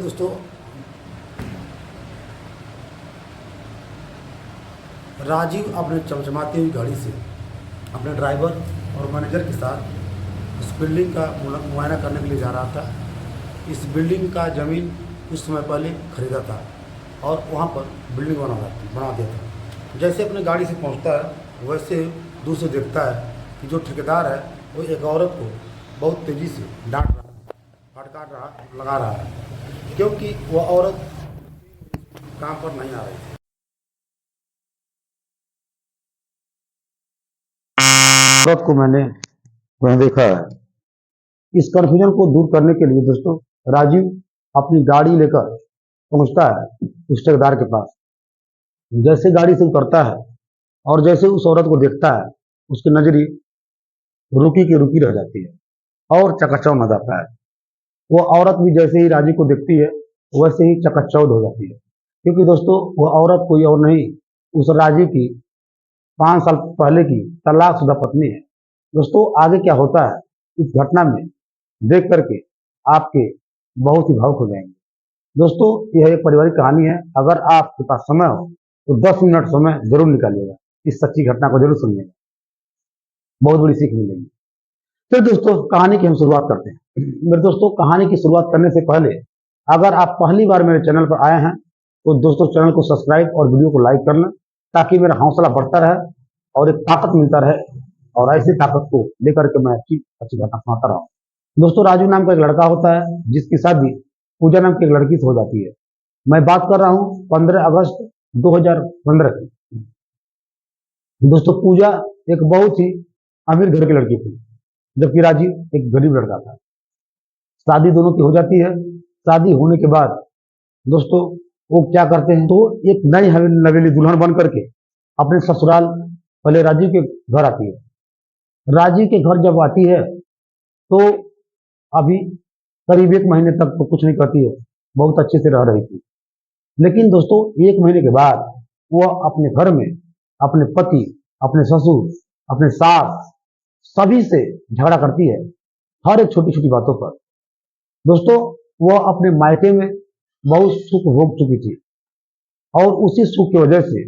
दोस्तों, राजीव अपने चमचमाती हुई गाड़ी से अपने ड्राइवर और मैनेजर के साथ इस बिल्डिंग का मुआयना करने के लिए जा रहा था। इस बिल्डिंग का ज़मीन कुछ समय पहले खरीदा था और वहाँ पर बिल्डिंग बना दिया था। जैसे अपने गाड़ी से पहुँचता है वैसे दूर से देखता है कि जो ठेकेदार है वो एक औरत को बहुत तेज़ी से डांट रहा है, फटकार रहा लगा रहा है, क्योंकि वह औरत काम पर नहीं आ रही थी। औरत को मैंने वहीं देखा है। इस कन्फ्यूजन को दूर करने के लिए दोस्तों राजीव अपनी गाड़ी लेकर पहुंचता है उस ठेकेदार के पास। जैसे गाड़ी से उतरता है और जैसे उस औरत को देखता है उसकी नजरी रुकी की रुकी रह जाती है और चकाचौंध हो जाता है। वो औरत भी जैसे ही राजीव को देखती है वैसे ही चकाचौंध हो जाती है, क्योंकि दोस्तों वह औरत कोई और नहीं, उस राजीव की 5 साल पहले की तलाकशुदा पत्नी है। दोस्तों आगे क्या होता है इस घटना में देख करके आपके बहुत ही भावुक हो जाएंगे। दोस्तों यह एक पारिवारिक कहानी है। अगर आपके पास समय हो तो 10 मिनट समय जरूर निकालिएगा, इस सच्ची घटना को जरूर सुनिएगा, बहुत बड़ी सीख मिलेगी। तो दोस्तों कहानी की हम शुरुआत करते हैं। मेरे दोस्तों कहानी की शुरुआत करने से पहले अगर आप पहली बार मेरे चैनल पर आए हैं तो दोस्तों चैनल को सब्सक्राइब और वीडियो को लाइक कर लें, ताकि मेरा हौसला बढ़ता रहे और एक ताकत मिलता रहे, और ऐसी ताकत को लेकर के मैं अच्छी अच्छी घटना सुनाता रहा हूँ। दोस्तों राजू नाम का एक लड़का होता है जिसकी शादी पूजा नाम की एक लड़की से हो जाती है। मैं बात कर रहा हूँ 15 अगस्त 2015 की। दोस्तों पूजा एक बहुत ही अमीर घर की लड़की थी, जबकि राजीव एक गरीब लड़का था। शादी दोनों की हो जाती है। शादी होने के बाद दोस्तों वो क्या करते हैं, तो एक नई नवेली दुल्हन बन करके अपने ससुराल पहले राजीव के घर आती है। राजीव के घर जब आती है तो अभी करीब 1 महीने तक तो कुछ नहीं करती है, बहुत अच्छे से रह रही थी। लेकिन दोस्तों 1 महीने के बाद वह अपने घर में अपने पति, अपने ससुर, अपने सास सभी से झगड़ा करती है, हर एक छोटी छोटी बातों पर। दोस्तों वह अपने मायके में बहुत सुख भोग चुकी थी और उसी सुख की वजह से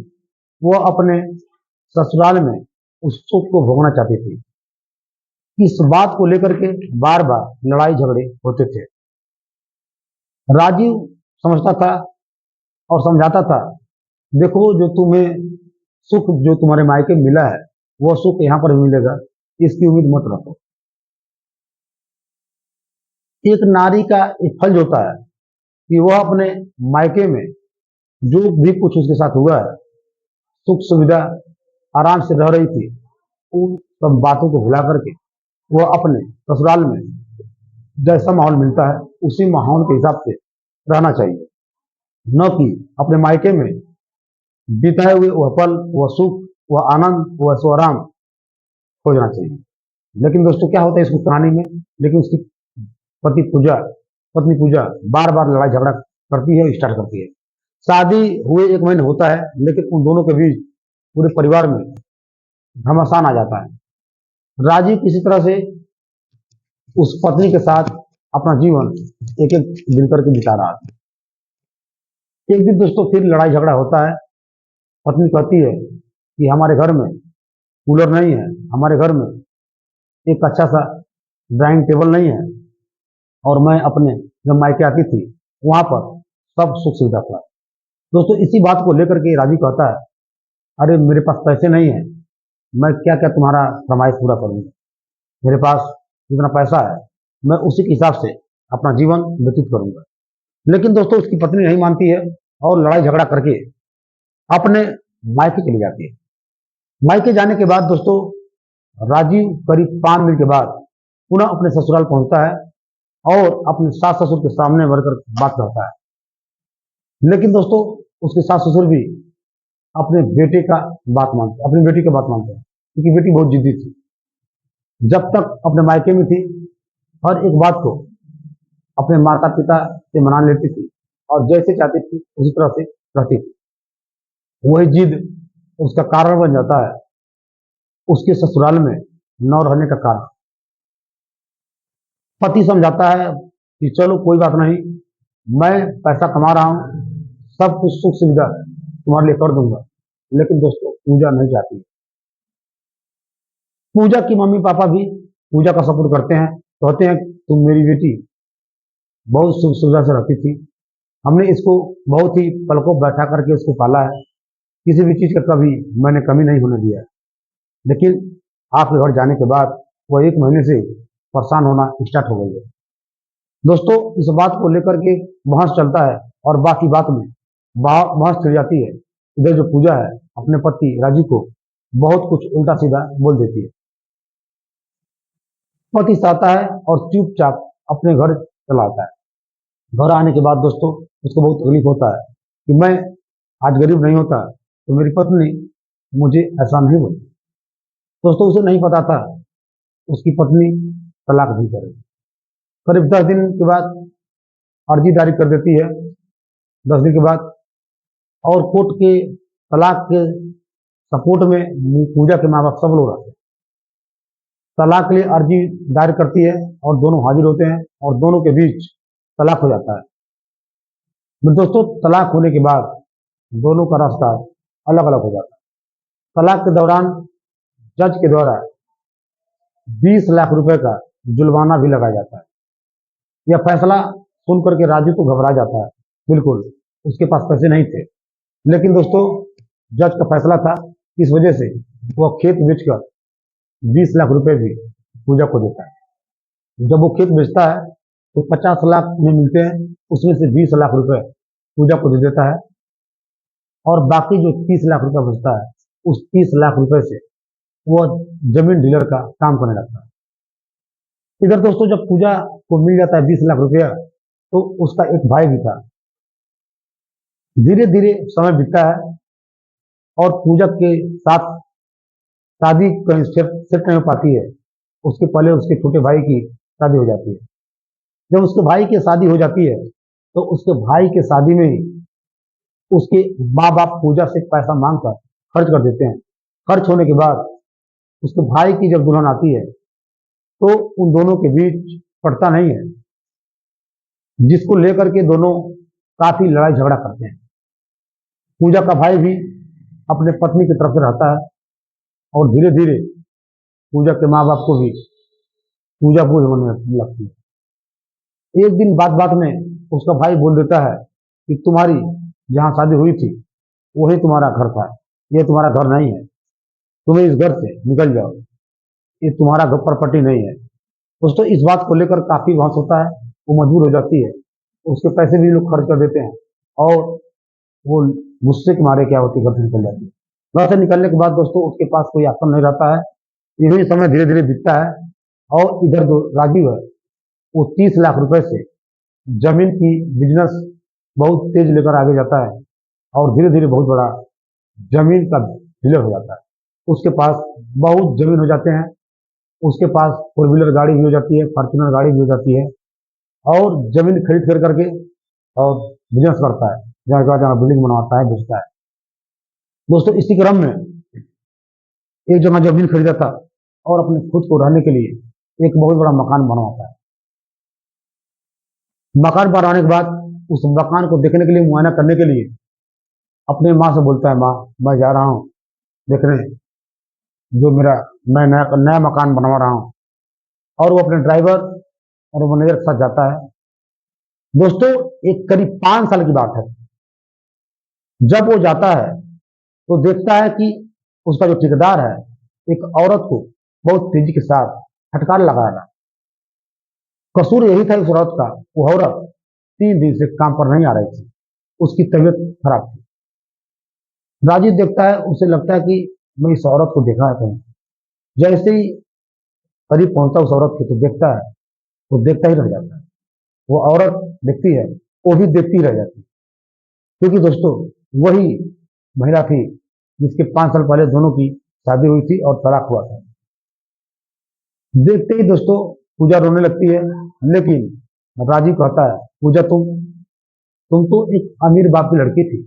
वह अपने ससुराल में उस सुख को भोगना चाहती थी। इस बात को लेकर के बार बार लड़ाई झगड़े होते थे। राजीव समझता था और समझाता था, देखो जो तुम्हें सुख जो तुम्हारे मायके में मिला है वह सुख यहाँ पर भी मिलेगा, इसकी उम्मीद मत रखो। एक नारी का एक फर्ज होता है कि वह अपने मायके में जो भी कुछ उसके साथ हुआ है, सुख सुविधा आराम से रह रही थी, उन सब बातों को भुला करके वह अपने ससुराल में जैसा माहौल मिलता है उसी माहौल के हिसाब से रहना चाहिए, न कि अपने मायके में बिताए हुए वह पल, वह सुख, वह आनंद, वह स्वराम खोजना चाहिए। लेकिन दोस्तों क्या होता है इस कहानी में, लेकिन उसकी पत्नी पूजा बार बार लड़ाई झगड़ा करती है, स्टार्ट करती है। शादी हुए 1 महीने होता है, लेकिन उन दोनों के बीच पूरे परिवार में घमासान आ जाता है। राजीव किसी तरह से उस पत्नी के साथ अपना जीवन एक एक दिन करके बिता रहा था। एक दिन दोस्तों फिर लड़ाई झगड़ा होता है। पत्नी कहती है कि हमारे घर में कूलर नहीं है, हमारे घर में एक अच्छा सा ड्राइंग टेबल नहीं है, और मैं अपने जब मायके आती थी वहां पर सब सुख सुविधा था। दोस्तों इसी बात को लेकर के राजीव कहता है, अरे मेरे पास पैसे नहीं है, मैं क्या क्या तुम्हारा फरमाइश पूरा करूंगा, मेरे पास जितना पैसा है मैं उसी के हिसाब से अपना जीवन व्यतीत करूंगा। लेकिन दोस्तों उसकी पत्नी नहीं मानती है और लड़ाई झगड़ा करके अपने मायके चली जाती है। मायके जाने के बाद दोस्तों राजीव करीब 5 दिन के बाद पुनः अपने ससुराल पहुंचता है और अपने सास ससुर के सामने बढ़कर बात करता है। लेकिन दोस्तों उसके सास ससुर भी अपने बेटे का बात मानते, अपनी बेटी का बात मानते हैं, क्योंकि बेटी बहुत जिद्दी थी। जब तक अपने मायके में थी हर एक बात को अपने माता पिता से मना लेती थी और जैसे चाहती थी उसी तरह से रहती थी। वही जिद उसका कारण बन जाता है उसके ससुराल में न रहने का कारण। पति समझाता है कि चलो कोई बात नहीं, मैं पैसा कमा रहा हूँ, सब कुछ सुख सुविधा तुम्हारे लिए कर दूंगा। लेकिन दोस्तों पूजा नहीं चाहती। पूजा की मम्मी पापा भी पूजा का सपोर्ट करते हैं, कहते हैं तुम मेरी बेटी बहुत सुख सुविधा से रहती थी, हमने इसको बहुत ही पलकों बैठा करके इसको पाला है, किसी भी चीज का कभी मैंने कमी नहीं होने दिया है। लेकिन आपके घर जाने के बाद वो 1 महीने से परेशान होना स्टार्ट हो गई है। दोस्तों इस बात को लेकर के बहस चलता है और बाकी बात में बहस छिड़ जाती है। इधर जो पूजा है अपने पति राजू को बहुत कुछ उल्टा सीधा बोल देती है। पति चाहता है और चुपचाप अपने घर चला आता है। घर आने के बाद दोस्तों उसको बहुत तकलीफ होता है कि मैं आज गरीब नहीं होता तो मेरी पत्नी मुझे ऐसा नहीं बोलती। दोस्तों उसे नहीं पता था उसकी पत्नी तलाक भी करेगी। करीब 10 दिन के बाद अर्जी दायर कर देती है। 10 दिन के बाद और कोर्ट के तलाक के सपोर्ट में पूजा के माँ बाप सब लोग रहते हैं। तलाक के लिए अर्जी दायर करती है और दोनों हाजिर होते हैं और दोनों के बीच तलाक हो जाता है। दोस्तों तलाक होने के बाद दोनों का रास्ता अलग अलग हो जाता है। तलाक के दौरान जज के द्वारा 20 लाख रुपए का जुर्माना भी लगाया जाता है। यह फैसला सुनकर के राजू तो घबरा जाता है, बिल्कुल उसके पास पैसे नहीं थे। लेकिन दोस्तों जज का फैसला था, इस वजह से वह खेत बेचकर 20 लाख रुपए भी पूजा को देता है। जब वो खेत बेचता है तो 50 लाख में मिलते हैं, उसमें से 20 लाख रुपए पूजा को दे देता है और बाकी जो 30 लाख रुपए बचता है उस 30 लाख रुपए से वह जमीन डीलर का काम करने लगता है। इधर दोस्तों जब पूजा को मिल जाता है 20 लाख रुपया तो उसका एक भाई भी था। धीरे धीरे समय बीतता है और पूजा के साथ शादी कहीं सेट नहीं हो पाती है। उसके पहले उसके छोटे भाई की शादी हो जाती है। जब उसके भाई की शादी हो जाती है तो उसके भाई के शादी में ही उसके माँ बाप पूजा से पैसा मांगकर खर्च कर देते हैं। खर्च होने के बाद उसके भाई की जब दुल्हन आती है तो उन दोनों के बीच पड़ता नहीं है, जिसको लेकर के दोनों काफी लड़ाई झगड़ा करते हैं। पूजा का भाई भी अपने पत्नी की तरफ से रहता है और धीरे धीरे पूजा के माँ बाप को भी पूजा बोझ होने लगती है। एक दिन बात बात में उसका भाई बोल देता है कि तुम्हारी जहां शादी हुई थी वही तुम्हारा घर था, ये तुम्हारा घर नहीं है, तुम्हें इस घर से निकल जाओ, ये तुम्हारा घर प्रॉपर्टी नहीं है। दोस्तों इस बात को लेकर काफी बहस होता है, वो मजबूर हो जाती है, उसके पैसे भी लोग खर्च कर देते हैं और वो गुस्से के मारे क्या होती है घर से निकल जाती है। घर से निकलने के बाद दोस्तों उसके पास कोई ऑप्शन नहीं रहता है। यही समय धीरे धीरे बीतता है और इधर जो राजीव है वो 30 लाख रुपए से जमीन की बिजनेस बहुत तेज लेकर आगे जाता है और धीरे धीरे बहुत बड़ा जमीन का डीलर हो जाता है। उसके पास बहुत जमीन हो जाते हैं, उसके पास 4 व्हीलर गाड़ी भी हो जाती है, फॉर्चुनर गाड़ी भी हो जाती है और जमीन खरीद कर करके और बिजनेस करता है, जहाँ जहाँ बिल्डिंग बनवाता है, बेचता है। दोस्तों इसी क्रम में एक जगह जमीन खरीदा था और अपने खुद को रहने के लिए एक बहुत बड़ा मकान बनवाता है। मकान बनाने के बाद उस मकान को देखने के लिए, मुआयना करने के लिए अपने माँ से बोलता है, माँ मैं जा रहा हूँ देखने जो मेरा मैं नया नया मकान बनवा रहा हूँ। और वो अपने ड्राइवर और मैनेजर के साथ जाता है। दोस्तों एक करीब 5 साल की बात है। जब वो जाता है तो देखता है कि उसका जो ठेकेदार है एक औरत को बहुत तेजी के साथ फटकार लगा रहा। कसूर यही था उस औरत का, वो औरत 3 दिन से काम पर नहीं आ रही थी, उसकी तबीयत खराब थी। राजीव देखता है, उसे लगता है कि मैं इस औरत को देखा है कहीं। जैसे ही करीब पहुंचता उस औरत के तो देखता है, वो देखता ही रह जाता है। वो औरत देखती है, वो भी देखती रह जाती है, क्योंकि दोस्तों वही महिला थी जिसके 5 साल पहले दोनों की शादी हुई थी और तलाक हुआ था। देखते ही दोस्तों पूजा रोने लगती है, लेकिन राजीव कहता है, पूजा तुम तो एक अमीर बाप की लड़की थी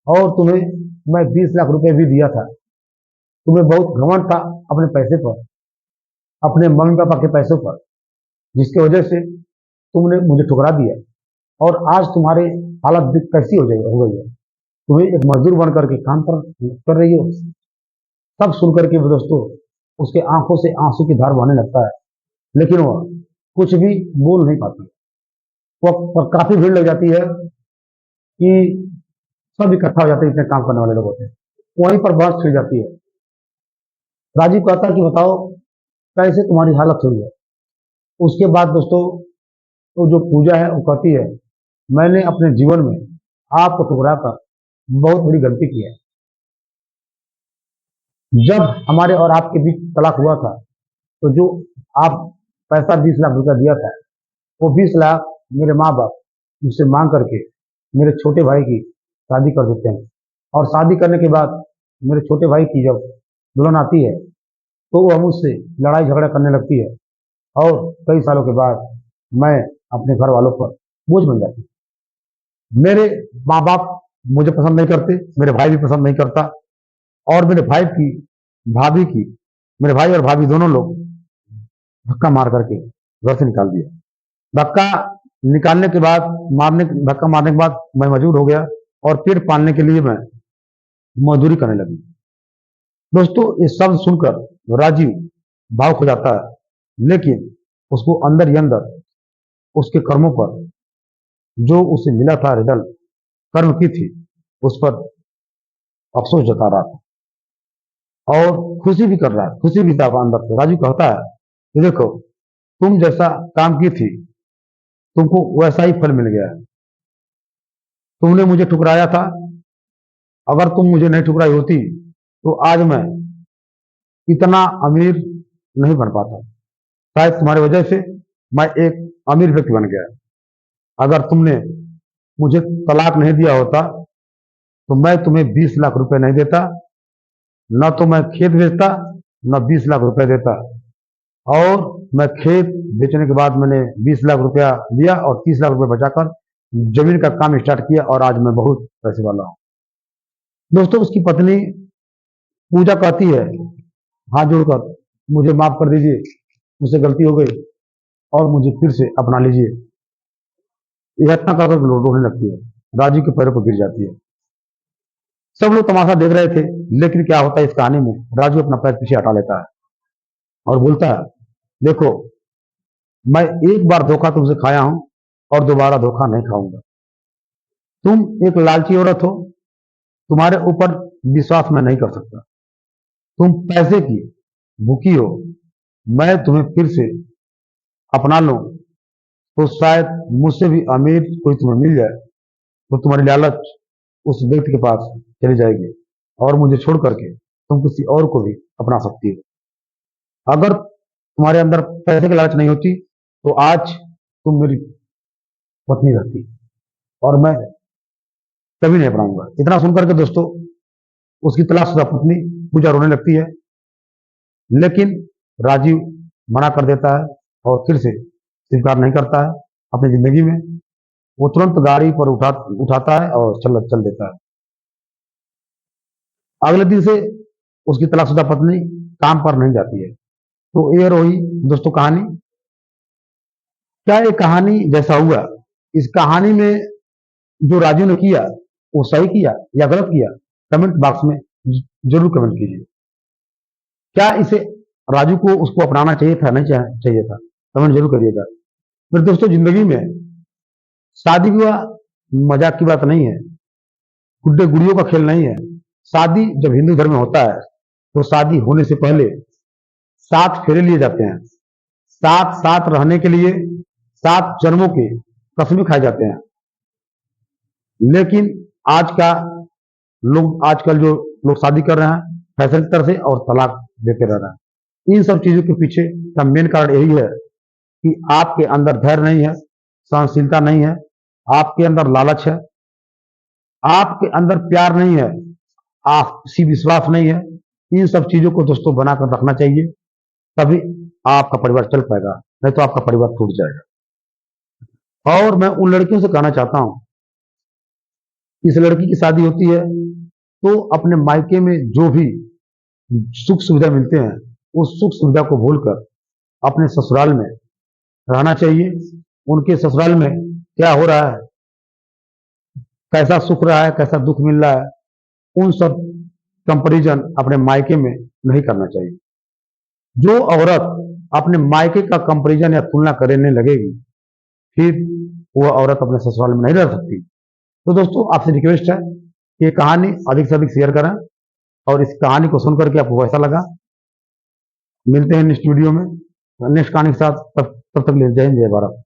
और तुम्हें मैं 20 लाख रुपए भी दिया था। तुम्हें बहुत घमंड था अपने पैसे पर, अपने मम्मी पापा के पैसों पर, जिसकी वजह से तुमने मुझे ठुकरा दिया। और आज तुम्हारे हालत भी कैसी हो गई है। तुम्हें एक मजदूर बन करके काम कर रही हो। सब सुन करके भी दोस्तों उसके आंखों से आंसू की धार बहने लगता है, लेकिन वह कुछ भी बोल नहीं पाती। वह काफी भीड़ लग जाती है कि सब इकट्ठा हो जाते हैं, इतने काम करने वाले लोग होते हैं। वहीं पर बहस छिड़ जाती है। राजीव कहता है कि बताओ कैसे तुम्हारी हालत हुई है। उसके बाद दोस्तों तो जो पूजा है वो कहती है, मैंने अपने जीवन में आपको ठुकरा कर बहुत बड़ी गलती की है। जब हमारे और आपके बीच तलाक हुआ था तो जो आप पैसा 20 लाख रुपया दिया था, वो 20 लाख मेरे माँ बाप मुझसे मांग करके मेरे छोटे भाई की शादी कर देते हैं। और शादी करने के बाद मेरे छोटे भाई की जब दुल्हन आती है तो वह मुझसे लड़ाई झगड़ा करने लगती है, और कई सालों के बाद मैं अपने घर वालों पर बोझ बन जाती हूँ। मेरे माँ बाप मुझे पसंद नहीं करते, मेरे भाई भी पसंद नहीं करता, और मेरे भाई की भाभी की मेरे भाई और भाभी दोनों लोग धक्का मार करके घर से निकाल दिया। धक्का निकालने के बाद धक्का मारने के बाद मैं मजबूर हो गया और पेट पालने के लिए मैं मजदूरी करने लगी। दोस्तों ये शब्द सुनकर राजीव भावुक हो जाता है, लेकिन उसको अंदर ही अंदर उसके कर्मों पर जो उसे मिला था रिजल्ट कर्म की थी उस पर अफसोस जता रहा था और खुशी भी कर रहा है, खुशी भी था अंदर से। राजू कहता है कि देखो तुम जैसा काम की थी तुमको वैसा ही फल मिल गया है। तुमने मुझे ठुकराया था, अगर तुम मुझे नहीं ठुकराई होती तो आज मैं इतना अमीर नहीं बन पाता। शायद तुम्हारी वजह से मैं एक अमीर व्यक्ति बन गया। अगर तुमने मुझे तलाक नहीं दिया होता तो मैं तुम्हें 20 लाख रुपए नहीं देता, न तो मैं खेत बेचता न 20 लाख रुपए देता। और मैं खेत बेचने के बाद मैंने 20 लाख रुपया दिया और 30 लाख रुपए बचाकर जमीन का काम स्टार्ट किया और आज मैं बहुत पैसे वाला हूं। दोस्तों उसकी पत्नी पूजा कहती है हाथ जोड़कर, मुझे माफ कर दीजिए, मुझसे गलती हो गई और मुझे फिर से अपना लीजिए। यह इतना कहकर रोने लगती है, राजू के पैरों पर गिर जाती है। सब लोग तमाशा देख रहे थे, लेकिन क्या होता है इस कहानी में, राजू अपना पैर पीछे हटा लेता है और बोलता है देखो मैं एक बार धोखा तुमसे खाया हूं और दोबारा धोखा नहीं खाऊंगा। तुम एक लालची औरत हो, तुम्हारे ऊपर विश्वास मैं नहीं कर सकता। तुम पैसे की भूखी हो, मैं तुम्हें फिर से अपना लूं तो शायद मुझसे भी अमीर कोई तुम्हें मिल जाए तो तुम्हारी लालच उस व्यक्ति के पास चली जाएगी और मुझे छोड़ करके तुम किसी और को भी अपना सकती हो। अगर तुम्हारे अंदर पैसे की लालच नहीं होती तो आज तुम मेरी पत्नी रहती और मैं कभी नहीं अपनाऊंगा। इतना सुनकर के दोस्तों उसकी तलाकशुदा पत्नी पूजा रोने लगती है, लेकिन राजीव मना कर देता है और फिर से स्वीकार नहीं करता है अपनी जिंदगी में। वो तुरंत गाड़ी पर उठाता है और चल देता है। अगले दिन से उसकी तलाकशुदा पत्नी काम पर नहीं जाती है। तो ये रही दोस्तों कहानी। क्या ये कहानी जैसा हुआ, इस कहानी में जो राजू ने किया वो सही किया या गलत किया, कमेंट बॉक्स में जरूर कमेंट कीजिए। क्या इसे राजू को उसको अपनाना चाहिए था, नहीं चाहिए था, कमेंट जरूर करिएगा। मेरे दोस्तों जिंदगी में शादी विवाह मजाक की बात नहीं है, गुड्डे गुड़ियों का खेल नहीं है। शादी जब हिंदू धर्म में होता है तो शादी होने से पहले 7 फेरे लिए जाते हैं, साथ साथ रहने के लिए 7 जन्मों के कसमें खाए जाते हैं। लेकिन आजकल जो लोग शादी कर रहे हैं फैशन की तरह से और तलाक देते रह रहे हैं। इन सब चीजों के पीछे का मेन कारण यही है कि आपके अंदर धैर्य नहीं है, सहनशीलता नहीं है, आपके अंदर लालच है, आपके अंदर प्यार नहीं है, आपसी विश्वास नहीं है। इन सब चीजों को दोस्तों बनाकर रखना चाहिए, तभी आपका परिवार चल पाएगा, नहीं तो आपका परिवार टूट जाएगा। और मैं उन लड़कियों से कहना चाहता हूं, इस लड़की की शादी होती है तो अपने मायके में जो भी सुख सुविधा मिलते हैं उस सुख सुविधा को भूलकर अपने ससुराल में रहना चाहिए। उनके ससुराल में क्या हो रहा है कैसा सुख रहा है, कैसा दुख मिल रहा है, उन सब कंपैरिजन अपने मायके में नहीं करना चाहिए। जो औरत अपने मायके का कंपैरिजन या तुलना करने लगेगी, फिर वो औरत अपने ससुराल में नहीं रह सकती। तो दोस्तों, आपसे रिक्वेस्ट है कि ये कहानी अधिक से अधिक शेयर करें, और इस कहानी को सुनकर के आपको कैसा लगा। मिलते हैं नेक्स्ट वीडियो में नेक्स्ट कहानी के साथ। तब तक ले जय हिंद, जय भारत।